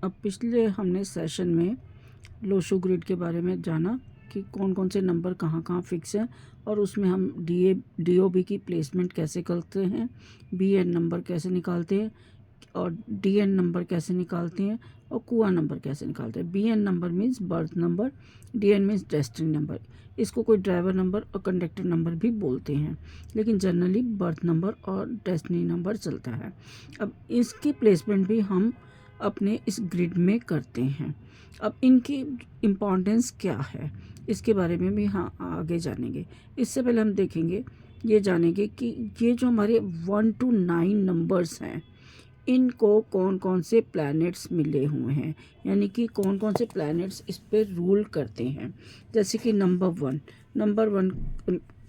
अब पिछले हमने सेशन में लोशो ग्रिड के बारे में जाना कि कौन कौन से नंबर कहाँ कहाँ फिक्स हैं और उसमें हम DOB की प्लेसमेंट कैसे करते हैं, BN नंबर कैसे निकालते हैं और DN नंबर कैसे निकालते हैं और कुआ नंबर कैसे निकालते हैं। BN number means birth number, DN means destiny number. इसको कोई ड्राइवर नंबर और कंडक्टर नंबर भी बोलते हैं, लेकिन जनरली बर्थ नंबर और डेस्टिनी नंबर चलता है। अब इसकी प्लेसमेंट भी हम अपने इस ग्रिड में करते हैं। अब इनकी इम्पोर्टेंस क्या है इसके बारे में भी आगे जानेंगे। इससे पहले हम देखेंगे, ये जानेंगे कि ये जो हमारे 1 to 9 नंबर्स हैं, इनको कौन कौन से प्लैनेट्स मिले हुए हैं, यानी कि कौन कौन से प्लैनेट्स इस पर रूल करते हैं। जैसे कि नंबर वन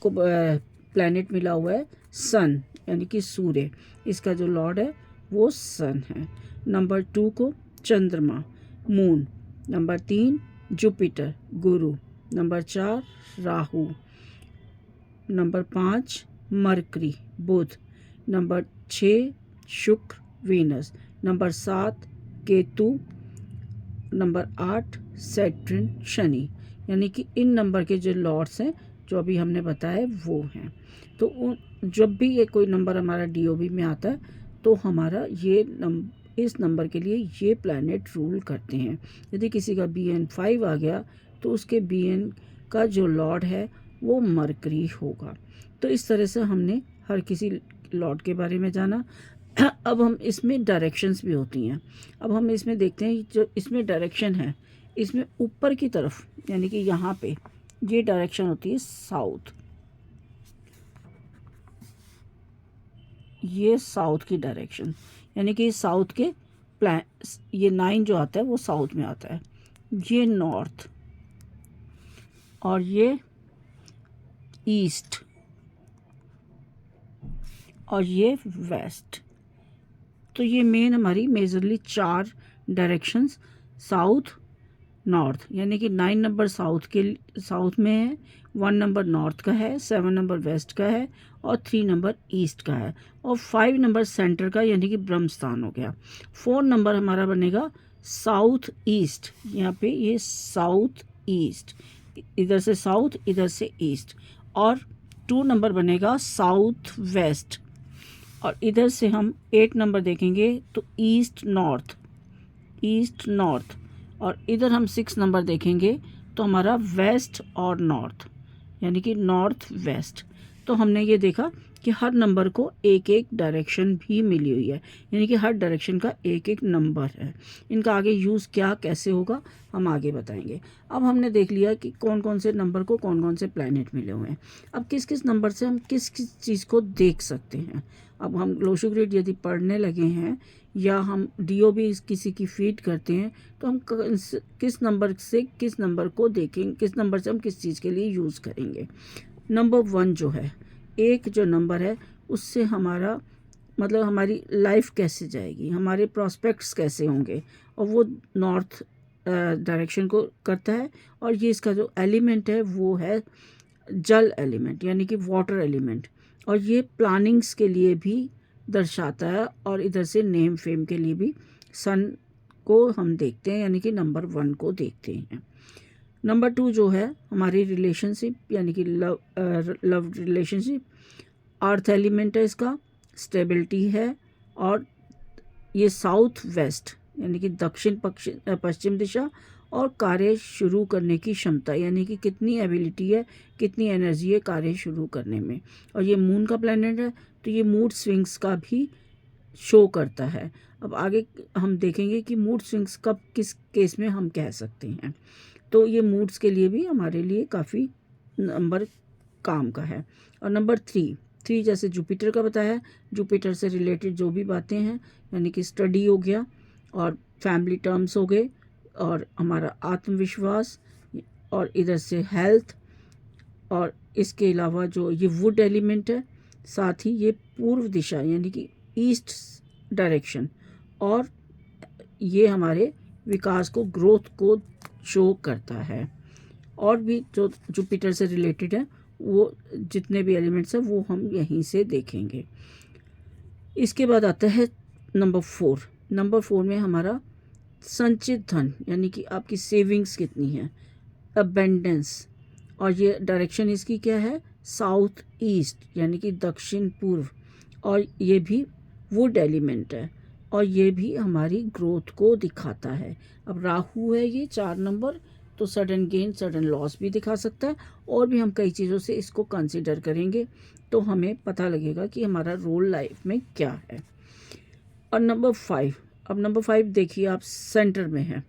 को प्लैनेट मिला हुआ है सन, यानी कि सूर्य, इसका जो लॉर्ड है वो सन है। नंबर 2 को चंद्रमा, मून। नंबर 3 जुपिटर, गुरु। नंबर 4 राहु। नंबर 5 मरकरी, बुध। नंबर 6 शुक्र, Venus. Number 7 Ketu. Number 8 Saturn, Shani. यानी कि इन नंबर के जो लॉर्ड्स हैं जो अभी हमने बताया वो हैं। तो जब भी ये कोई नंबर हमारा DOB में आता है तो हमारा इस नंबर के लिए ये प्लैनेट रूल करते हैं। यदि किसी का BN 5 आ गया तो उसके BN का जो लॉर्ड है वो मरकरी होगा। तो इस तरह से हमने हर किसी लॉर्ड के बारे में जाना। अब हम इसमें डायरेक्शंस भी होती हैं। अब हम इसमें देखते हैं जो इसमें डायरेक्शन है, इसमें ऊपर की तरफ यानी कि यहाँ पे ये डायरेक्शन होती है साउथ। ये साउथ की डायरेक्शन, यानी कि साउथ के ये 9 जो आता है वो साउथ में आता है। ये नॉर्थ और ये ईस्ट और ये वेस्ट। तो ये मेन हमारी मेजरली 4 डायरेक्शंस, साउथ नॉर्थ, यानी कि 9 नंबर साउथ में है, 1 नंबर नॉर्थ का है, 7 नंबर वेस्ट का है और 3 नंबर ईस्ट का है और 5 नंबर सेंटर का, यानी कि ब्रह्म स्थान हो गया। 4 नंबर हमारा बनेगा साउथ ईस्ट, यहाँ पे ये साउथ ईस्ट, इधर से साउथ इधर से ईस्ट। और 2 नंबर बनेगा साउथ वेस्ट और इधर से हम 8 नंबर देखेंगे तो ईस्ट नॉर्थ। और इधर हम 6 नंबर देखेंगे तो हमारा वेस्ट और नॉर्थ, यानी कि नॉर्थ वेस्ट। तो हमने ये देखा कि हर नंबर को एक एक डायरेक्शन भी मिली हुई है, यानी कि हर डायरेक्शन का एक एक नंबर है। इनका आगे यूज़ क्या कैसे होगा हम आगे बताएंगे। अब हमने देख लिया कि कौन कौन से नंबर को कौन कौन से प्लैनेट मिले हुए हैं। अब किस किस नंबर से हम किस किस चीज़ को देख सकते हैं। अब हम लोशो ग्रिड यदि पढ़ने लगे हैं या हम DOB किसी की फीड करते हैं तो हम किस नंबर से किस नंबर को देखेंगे, किस नंबर से हम किस चीज़ के लिए यूज़ करेंगे। नंबर 1 जो है, एक जो नंबर है उससे हमारा मतलब हमारी लाइफ कैसे जाएगी, हमारे प्रॉस्पेक्ट्स कैसे होंगे, और वो नॉर्थ डायरेक्शन को करता है। और ये इसका जो एलिमेंट है वो है जल एलिमेंट, यानी कि वाटर एलिमेंट। और ये प्लानिंग्स के लिए भी दर्शाता है और इधर से नेम फेम के लिए भी सन को हम देखते हैं, यानी कि नंबर 1 को देखते हैं। नंबर 2 जो है हमारी रिलेशनशिप, यानी कि लव रिलेशनशिप, अर्थ एलिमेंट है इसका, स्टेबिलिटी है। और ये साउथ वेस्ट, यानी कि दक्षिण पश्चिम दिशा, और कार्य शुरू करने की क्षमता, यानी कि कितनी एबिलिटी है, कितनी एनर्जी है कार्य शुरू करने में। और ये मून का प्लैनेट है तो ये मूड स्विंग्स का भी शो करता है। अब आगे हम देखेंगे कि मूड स्विंग्स कब किस केस में हम कह सकते हैं। तो ये मूड्स के लिए भी हमारे लिए काफ़ी नंबर काम का है। और नंबर 3 जैसे जुपिटर का बताया, जुपिटर से रिलेटेड जो भी बातें हैं, यानी कि स्टडी हो गया और फैमिली टर्म्स हो गए और हमारा आत्मविश्वास, और इधर से हेल्थ। और इसके अलावा जो ये वुड एलिमेंट है, साथ ही ये पूर्व दिशा, यानी कि ईस्ट डायरेक्शन, और ये हमारे विकास को, ग्रोथ को शो करता है। और भी जो जुपिटर से रिलेटेड है वो जितने भी एलिमेंट्स हैं वो हम यहीं से देखेंगे। इसके बाद आता है नंबर 4। नंबर 4 में हमारा संचित धन यानी कि आपकी सेविंग्स कितनी है, अबेंडेंस, और ये डायरेक्शन इसकी क्या है, साउथ ईस्ट यानी कि दक्षिण पूर्व, और ये भी वुड एलिमेंट है, और ये भी हमारी ग्रोथ को दिखाता है। अब राहु है ये 4 नंबर, तो सडन गेन सडन लॉस भी दिखा सकता है, और भी हम कई चीज़ों से इसको कंसिडर करेंगे तो हमें पता लगेगा कि हमारा रोल लाइफ में क्या है। और नंबर 5, अब नंबर 5 देखिए आप सेंटर में है,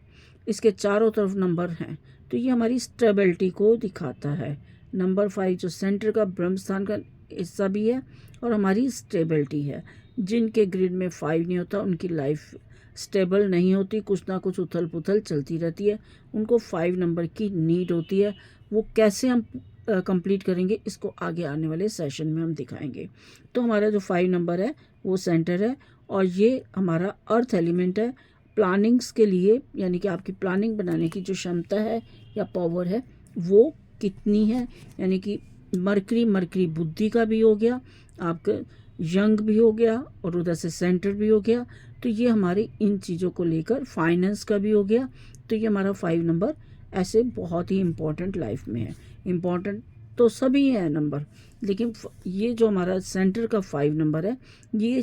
इसके चारों तरफ नंबर हैं, तो ये हमारी स्टेबिलिटी को दिखाता है। नंबर 5 जो सेंटर का ब्रह्म स्थान का हिस्सा भी है और हमारी स्टेबिलिटी है। जिनके ग्रिड में 5 नहीं होता उनकी लाइफ स्टेबल नहीं होती, कुछ ना कुछ उथल पुथल चलती रहती है, उनको 5 नंबर की नीड होती है। वो कैसे हम कंप्लीट करेंगे इसको आगे आने वाले सेशन में हम दिखाएंगे। तो हमारा जो 5 नंबर है वो सेंटर है, और ये हमारा अर्थ एलिमेंट है। प्लानिंग्स के लिए यानी कि आपकी प्लानिंग बनाने की जो क्षमता है या पावर है वो कितनी है, यानी कि मरकरी बुद्धि का भी हो गया, आपका यंग भी हो गया, और उधर से सेंटर भी हो गया, तो ये हमारे इन चीज़ों को लेकर फाइनेंस का भी हो गया। तो ये हमारा 5 नंबर ऐसे बहुत ही इम्पोर्टेंट लाइफ में है। इम्पोर्टेंट तो सभी है नंबर, लेकिन ये जो हमारा सेंटर का 5 नंबर है, ये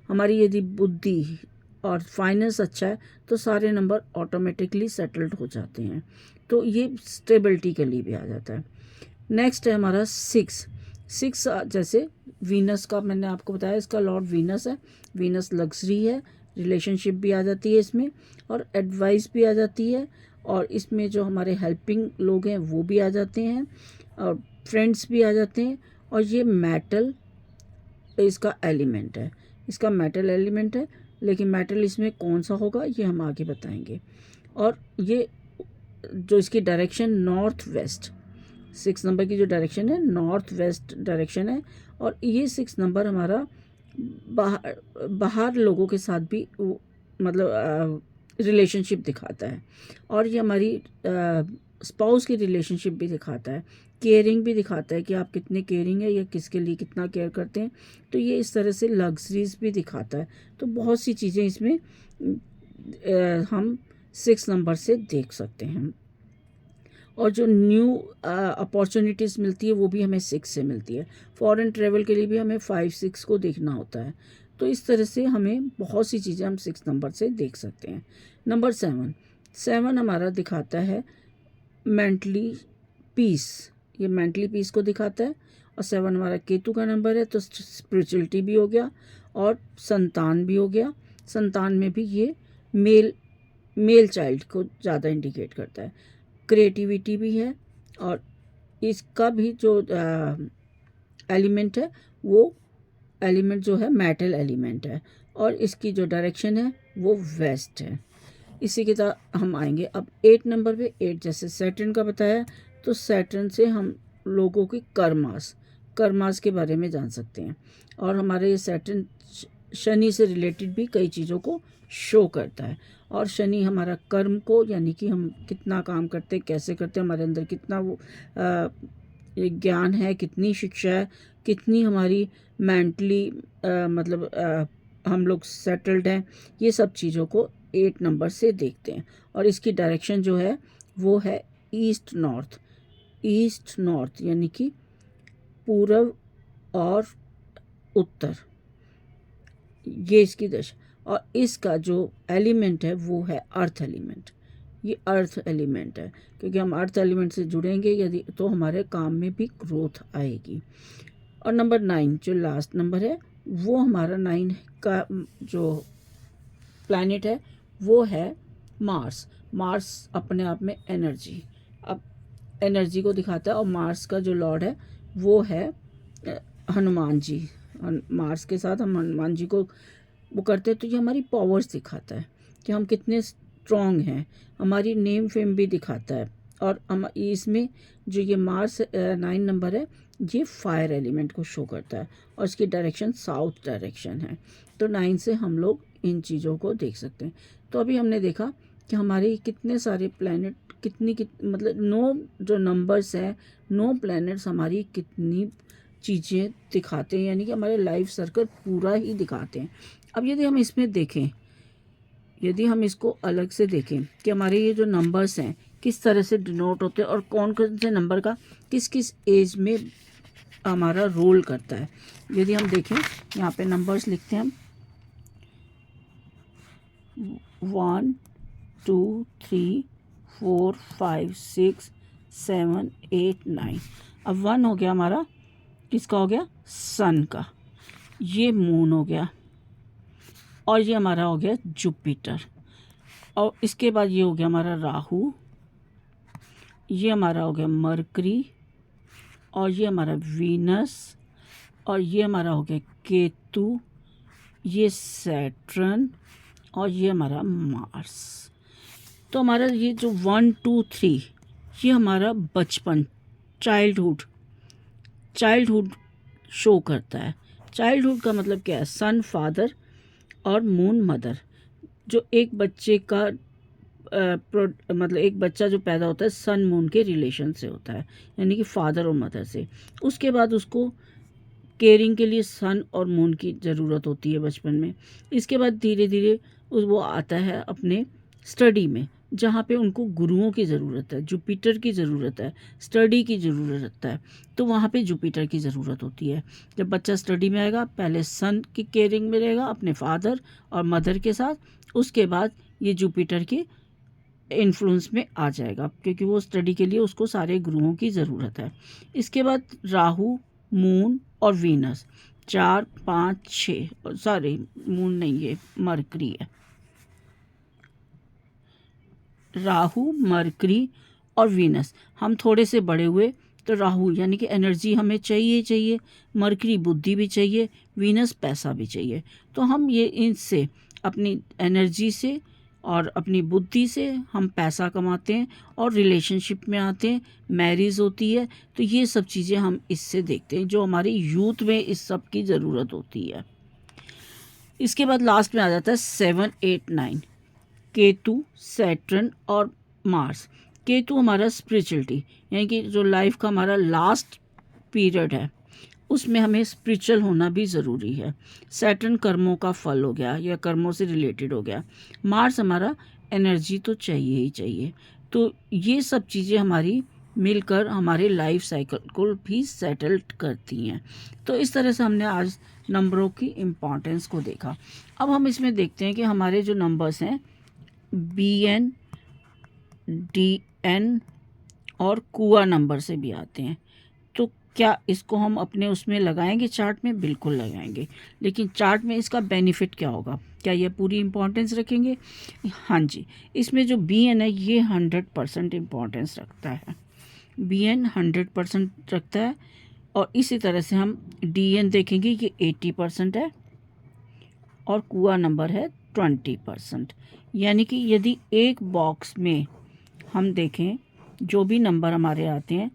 हमारी यदि बुद्धि और फाइनेंस अच्छा है तो सारे नंबर ऑटोमेटिकली सेटल्ड हो जाते हैं, तो ये स्टेबिलिटी के लिए भी आ जाता है। नेक्स्ट है हमारा 6। जैसे वीनस का मैंने आपको बताया, इसका लॉर्ड वीनस है। वीनस लग्जरी है, रिलेशनशिप भी आ जाती है इसमें, और एडवाइस भी आ जाती है, और इसमें जो हमारे हेल्पिंग लोग हैं वो भी आ जाते हैं, और फ्रेंड्स भी आ जाते हैं। और ये मेटल इसका एलिमेंट है, इसका मेटल एलिमेंट है, लेकिन मेटल इसमें कौन सा होगा ये हम आगे बताएंगे। और ये जो इसकी डायरेक्शन नॉर्थ वेस्ट, 6 नंबर की जो डायरेक्शन है नॉर्थ वेस्ट डायरेक्शन है, और ये 6 नंबर हमारा बाहर लोगों के साथ भी मतलब रिलेशनशिप दिखाता है, और ये हमारी स्पाउस की रिलेशनशिप भी दिखाता है, केयरिंग भी दिखाता है कि आप कितने केयरिंग है या किसके लिए कितना केयर करते हैं। तो ये इस तरह से लग्जरीज भी दिखाता है। तो बहुत सी चीज़ें इसमें हम 6 नंबर से देख सकते हैं, और जो न्यू अपॉर्चुनिटीज़ मिलती है वो भी हमें 6 से मिलती है। फॉरेन ट्रेवल के लिए भी हमें 5-6 को देखना होता है। तो इस तरह से हमें बहुत सी चीज़ें हम 6 नंबर से देख सकते हैं। नंबर 7 हमारा दिखाता है मेंटली पीस, ये मेंटली पीस को दिखाता है, और 7 हमारा केतु का नंबर है, तो स्पिरिचुअलिटी भी हो गया और संतान भी हो गया। संतान में भी ये मेल चाइल्ड को ज़्यादा इंडिकेट करता है। क्रिएटिविटी भी है, और इसका भी जो एलिमेंट है वो एलिमेंट जो है मेटल एलिमेंट है, और इसकी जो डायरेक्शन है वो वेस्ट है। इसी के साथ हम आएंगे अब 8 नंबर पे। 8 जैसे सैटर्न का बताया, तो सैटर्न से हम लोगों की कर्मास के बारे में जान सकते हैं, और हमारे ये सैटर्न शनि से रिलेटेड भी कई चीज़ों को शो करता है। और शनि हमारा कर्म को, यानी कि हम कितना काम करते हैं, कैसे करते हैं, हमारे अंदर कितना वो ज्ञान है, कितनी शिक्षा है, कितनी हमारी मेंटली मतलब हम लोग सेटल्ड हैं, ये सब चीज़ों को 8 नंबर से देखते हैं। और इसकी डायरेक्शन जो है वो है ईस्ट नॉर्थ यानी कि पूर्व और उत्तर, ये इसकी दशा। और इसका जो एलिमेंट है वो है अर्थ एलिमेंट, ये अर्थ एलिमेंट है, क्योंकि हम अर्थ एलिमेंट से जुड़ेंगे यदि तो हमारे काम में भी ग्रोथ आएगी। और नंबर 9 जो लास्ट नंबर है, वो हमारा 9 का जो प्लैनेट है वो है मार्स अपने आप में एनर्जी को दिखाता है, और मार्स का जो लॉर्ड है वो है हनुमान जी। मार्स के साथ हम हनुमान जी को वो करते हैं, तो ये हमारी पावर्स दिखाता है कि हम कितने स्ट्रॉन्ग हैं, हमारी नेम फेम भी दिखाता है। और हम इसमें जो ये मार्स 9 नंबर है, ये फायर एलिमेंट को शो करता है, और इसकी डायरेक्शन साउथ डायरेक्शन है। तो 9 से हम लोग इन चीज़ों को देख सकते हैं। तो अभी हमने देखा कि हमारे कितने सारे प्लैनेट, मतलब 9 जो नंबर्स हैं, 9 प्लैनेट्स हमारी कितनी चीज़ें दिखाते हैं, यानी कि हमारे लाइफ सर्कल पूरा ही दिखाते हैं। अब यदि हम इसमें देखें, यदि हम इसको अलग से देखें कि हमारे ये जो नंबर्स हैं किस तरह से डिनोट होते हैं और कौन कौन से नंबर का किस किस एज में हमारा रोल करता है। यदि हम देखें यहाँ पे नंबर्स लिखते हैं हम 1 2 3 4 5 6 7 8 9। अब 1 हो गया हमारा, किसका हो गया, सन का, ये मून हो गया और ये हमारा हो गया जुपिटर, और इसके बाद ये हो गया हमारा राहु, ये हमारा हो गया मरकरी, और ये हमारा वीनस, और ये हमारा हो गया केतु, ये सैटर्न, और ये हमारा मार्स। तो हमारा ये जो 1 2 3 ये हमारा बचपन, चाइल्डहुड शो करता है। चाइल्डहुड का मतलब क्या है, सन फादर और मून मदर। जो एक बच्चे का मतलब एक बच्चा जो पैदा होता है सन मून के रिलेशन से होता है, यानी कि फादर और मदर से। उसके बाद उसको केयरिंग के लिए सन और मून की ज़रूरत होती है बचपन में। इसके बाद धीरे धीरे वो आता है अपने स्टडी में, जहाँ पे उनको गुरुओं की ज़रूरत है, जुपिटर की ज़रूरत है, स्टडी की ज़रूरत है, तो वहाँ पे जुपिटर की ज़रूरत होती है। जब बच्चा स्टडी में आएगा पहले सन की केयरिंग में रहेगा अपने फादर और मदर के साथ, उसके बाद ये जुपिटर के इन्फ्लुएंस में आ जाएगा, क्योंकि वो स्टडी के लिए उसको सारे ग्रहों की ज़रूरत है। इसके बाद राहु, मून और वीनस, 4 5 6, सॉरी मून नहीं, ये मरकरी है। राहु, मरकरी और वीनस, हम थोड़े से बड़े हुए तो राहु यानी कि एनर्जी हमें चाहिए, मरकरी बुद्धि भी चाहिए, वीनस पैसा भी चाहिए। तो हम ये इनसे अपनी एनर्जी से और अपनी बुद्धि से हम पैसा कमाते हैं और रिलेशनशिप में आते हैं, मैरिज होती है। तो ये सब चीज़ें हम इससे देखते हैं, जो हमारी यूथ में इस सब की ज़रूरत होती है। इसके बाद लास्ट में आ जाता है 7 8 9, केतु, सैटर्न और मार्स। केतु हमारा स्पिरिचुअलिटी, यानी कि जो लाइफ का हमारा लास्ट पीरियड है उसमें हमें स्पिरिचुअल होना भी ज़रूरी है। सैटर्न कर्मों का फल हो गया या कर्मों से रिलेटेड हो गया। मार्स हमारा एनर्जी तो चाहिए ही चाहिए। तो ये सब चीज़ें हमारी मिलकर हमारे लाइफ साइकिल को भी सेटल्ड करती हैं। तो इस तरह से हमने आज नंबरों की इम्पॉर्टेंस को देखा। अब हम इसमें देखते हैं कि हमारे जो नंबर्स हैं BN, DN और कुआ नंबर से भी आते हैं। तो क्या इसको हम अपने उसमें लगाएंगे चार्ट में? बिल्कुल लगाएंगे। लेकिन चार्ट में इसका बेनिफिट क्या होगा, क्या ये पूरी इम्पोर्टेंस रखेंगे? हाँ जी, इसमें जो BN है ये 100% इम्पोर्टेंस रखता है। BN 100% रखता है। और इसी तरह से हम DN देखेंगे, ये 80% है और कुआ नंबर है 20%। यानी कि यदि एक बॉक्स में हम देखें जो भी नंबर हमारे आते हैं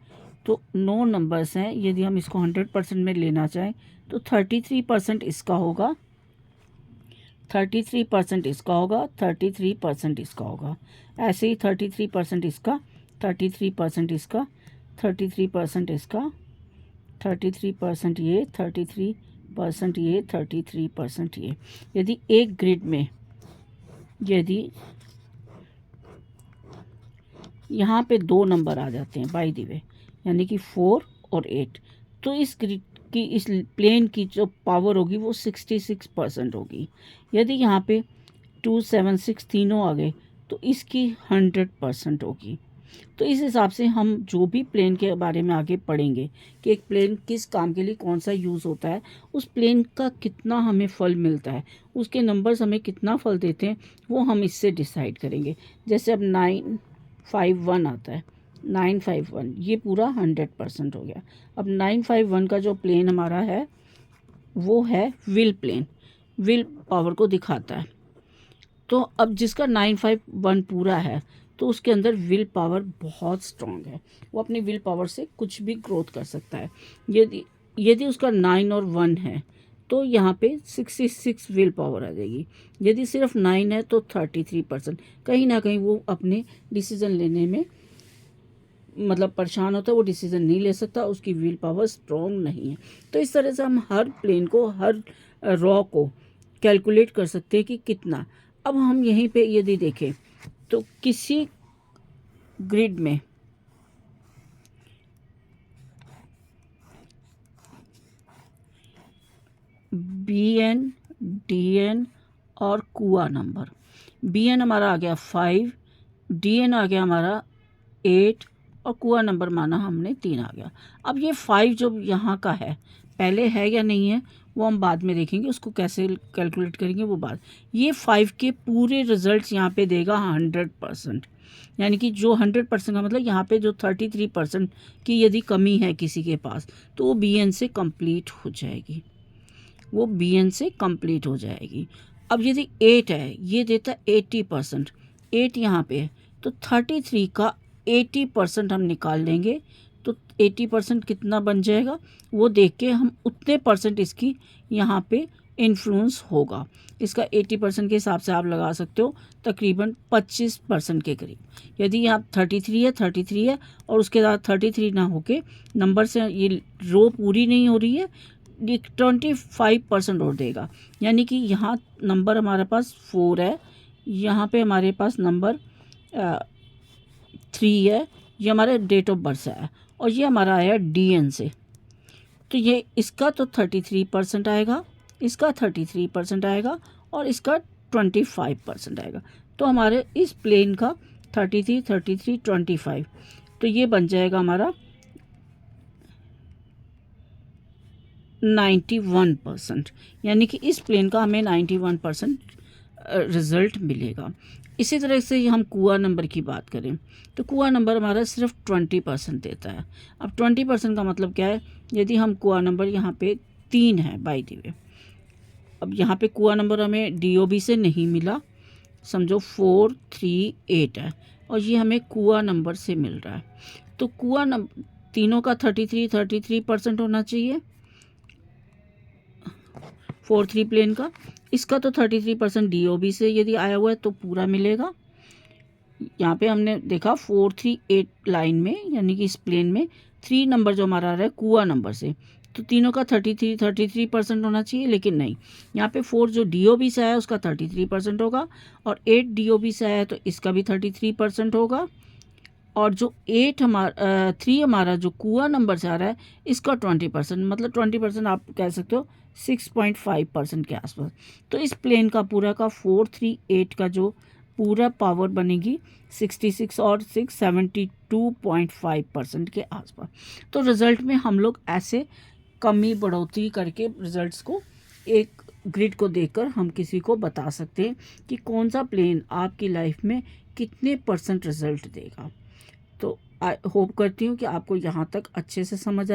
तो 9 नंबर्स हैं। यदि हम इसको 100% में लेना चाहें तो 33% इसका होगा, 33% इसका होगा, 33% इसका होगा, ऐसे ही 33% इसका, 33% इसका, 33% इसका, 33% ये, 33% ये, 33% ये। यदि एक ग्रिड में यदि यहाँ पे 2 नंबर आ जाते हैं बाय द वे, यानी कि 4 और 8, तो इस ग्रिड की, इस प्लेन की जो पावर होगी वो 66% होगी। यदि यहाँ पे 2 7 6 तीनों आ गए तो इसकी 100% होगी। तो इस हिसाब से हम जो भी प्लेन के बारे में आगे पढ़ेंगे कि एक प्लेन किस काम के लिए कौन सा यूज़ होता है, उस प्लेन का कितना हमें फल मिलता है, उसके नंबर्स हमें कितना फल देते हैं, वो हम इससे डिसाइड करेंगे। जैसे अब 951 आता है, 951 ये पूरा 100% हो गया। अब 951 का जो प्लेन हमारा है वो है विल प्लेन, विल पावर को दिखाता है। तो अब जिसका 951 पूरा है तो उसके अंदर विल पावर बहुत स्ट्रांग है, वो अपनी विल पावर से कुछ भी ग्रोथ कर सकता है। यदि उसका 9 और 1 है तो यहाँ पे 66 विल पावर आ जाएगी। यदि सिर्फ 9 है तो 33%। कहीं ना कहीं वो अपने डिसीज़न लेने में मतलब परेशान होता है, वो डिसीज़न नहीं ले सकता, उसकी विल पावर स्ट्रॉन्ग नहीं है। तो इस तरह से हम हर प्लेन को, हर रॉ को कैलकुलेट कर सकते हैं कि कितना। अब हम यहीं पे यदि देखें तो किसी ग्रिड में BN, DN और कुआ नंबर, BN हमारा आ गया 5, DN आ गया हमारा 8 और कुआ नंबर माना हमने 3 आ गया। अब ये 5 जो यहाँ का है पहले है या नहीं है वो हम बाद में देखेंगे, उसको कैसे कैलकुलेट करेंगे वो बाद। ये 5 के पूरे रिजल्ट्स यहाँ पे देगा 100%, यानी कि जो 100% का मतलब यहाँ पे जो 33% की यदि कमी है किसी के पास तो वो BN से कंप्लीट हो जाएगी, वो BN से कंप्लीट हो जाएगी। अब यदि 8 है, ये देता है 80%, 8 यहाँ पे है तो 33 का 80% हम निकाल लेंगे तो 80% कितना बन जाएगा वो देख के हम उतने परसेंट इसकी यहाँ पे इन्फ्लुएंस होगा। इसका 80% के हिसाब से आप लगा सकते हो तकरीबन 25% के करीब। यदि यहाँ 33 है और उसके बाद 33 ना होके नंबर से ये रो पूरी नहीं हो रही है, 25% और देगा, यानी कि यहाँ नंबर हमारे पास 4 है, यहाँ पे हमारे पास नंबर 3 है, ये हमारे डेट ऑफ बर्थ से आया और ये हमारा आया DN से, तो ये इसका तो 33% आएगा, इसका 33% आएगा और इसका 25% आएगा। तो हमारे इस प्लेन का 33, 33, 25 तो ये बन जाएगा हमारा 91%, यानी कि इस प्लेन का हमें 91% रिज़ल्ट मिलेगा। इसी तरह से हम कुआ नंबर की बात करें तो कुआ नंबर हमारा सिर्फ 20% देता है। अब 20% का मतलब क्या है, यदि हम कुआ नंबर यहाँ पे 3 है बाय द वे, अब यहाँ पे कुआ नंबर हमें DOB से नहीं मिला, समझो 4, 3, 8 है और ये हमें कुआ नंबर से मिल रहा है, तो कुआ नंबर तीनों का 33% होना चाहिए, 4-3 प्लेन का, इसका तो 33% DOB से यदि आया हुआ है तो पूरा मिलेगा। यहाँ पे हमने देखा 4, 3, 8 लाइन में, यानी कि इस प्लेन में 3 नंबर जो हमारा आ रहा है कुआ नंबर से, तो तीनों का 33% होना चाहिए, लेकिन नहीं, यहाँ पे 4 जो DOB से आया उसका 33% होगा और 8 DOB से आया तो इसका भी 33% होगा और जो 3 हमारा जो कुआ नंबर से आ रहा है इसका 20%, मतलब 20% आप कह सकते हो 6.5% के आसपास। तो इस प्लेन का पूरा का 4, 3, 8 का जो पूरा पावर बनेगी 66 और 6 72.5% के आसपास। तो रिज़ल्ट में हम लोग ऐसे कमी बढ़ोतरी करके रिज़ल्ट्स को एक ग्रिड को देखकर हम किसी को बता सकते हैं कि कौन सा प्लेन आपकी लाइफ में कितने % रिज़ल्ट देगा। तो आई होप करती हूँ कि आपको यहाँ तक अच्छे से समझ आए।